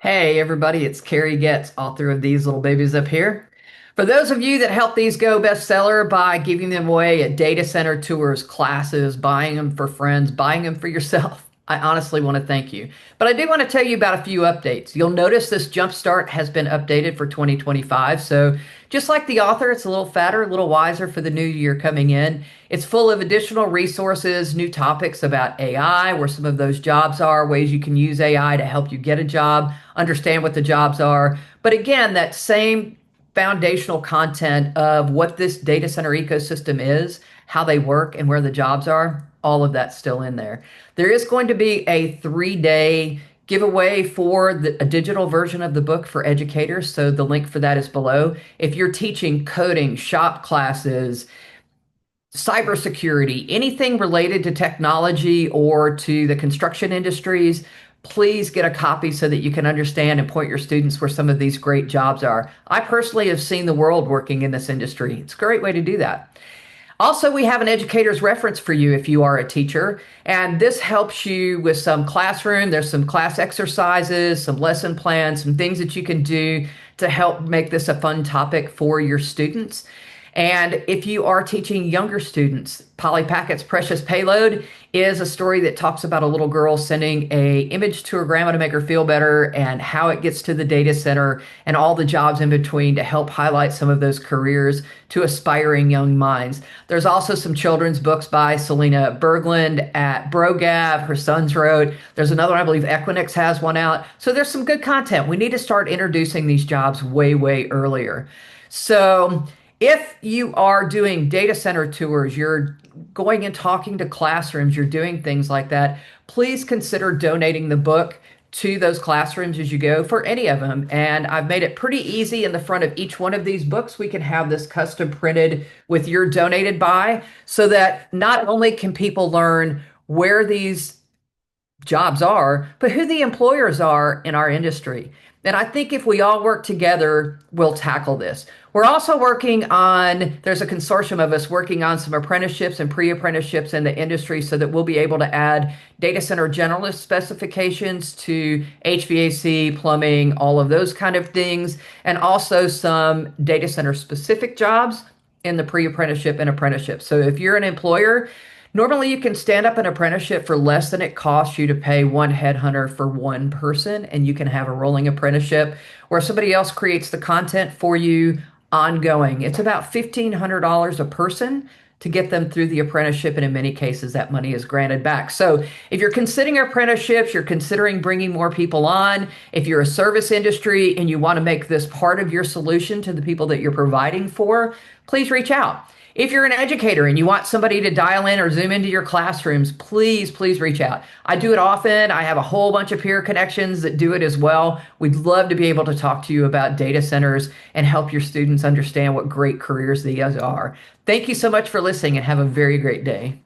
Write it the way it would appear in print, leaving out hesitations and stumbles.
Hey everybody, it's Carrie Goetz, author of these little babies up here. For those of you that help these go bestseller by giving them away at data center tours, classes, buying them for friends, buying them for yourself, I honestly want to thank you. But I do want to tell you about a few updates. You'll notice this Jumpstart has been updated for 2025. So just like the author, it's a little fatter, a little wiser for the new year coming in. It's full of additional resources, new topics about AI, where some of those jobs are, ways you can use AI to help you get a job, understand what the jobs are. But again, that same foundational content of what this data center ecosystem is, how they work, and where the jobs are, all of that's still in there. There is going to be a 3-day giveaway for a digital version of the book for educators. So the link for that is below. If you're teaching coding, shop classes, cybersecurity, anything related to technology or to the construction industries, please get a copy so that you can understand and point your students where some of these great jobs are. I personally have seen the world working in this industry. It's a great way to do that. Also, we have an educator's reference for you if you are a teacher, and this helps you with some classroom. There's some class exercises, some lesson plans, some things that you can do to help make this a fun topic for your students. And if you are teaching younger students, Polly Packett's Precious Payload is a story that talks about a little girl sending a image to her grandma to make her feel better and how it gets to the data center and all the jobs in between to help highlight some of those careers to aspiring young minds. There's also some children's books by Selena Berglund at Brogav, her sons wrote. There's another one, I believe Equinix has one out. So there's some good content. We need to start introducing these jobs way, way earlier. So if you are doing data center tours, you're going and talking to classrooms, you're doing things like that, please consider donating the book to those classrooms as you go for any of them. And I've made it pretty easy in the front of each one of these books. We can have this custom printed with your donated by so that not only can people learn where these jobs are, but who the employers are in our industry. And I think if we all work together, we'll tackle this. We're also working on, there's a consortium of us working on some apprenticeships and pre-apprenticeships in the industry so that we'll be able to add data center generalist specifications to HVAC, plumbing, all of those kind of things, and also some data center specific jobs in the pre-apprenticeship and apprenticeship. So if you're an employer, normally you can stand up an apprenticeship for less than it costs you to pay one headhunter for one person, and you can have a rolling apprenticeship where somebody else creates the content for you ongoing. It's about $1,500 a person to get them through the apprenticeship, and in many cases that money is granted back. So if you're considering apprenticeships, you're considering bringing more people on, if you're a service industry and you want to make this part of your solution to the people that you're providing for, please reach out. If you're an educator and you want somebody to dial in or zoom into your classrooms, please, please reach out. I do it often. I have a whole bunch of peer connections that do it as well. We'd love to be able to talk to you about data centers and help your students understand what great careers these are. Thank you so much for listening and have a very great day.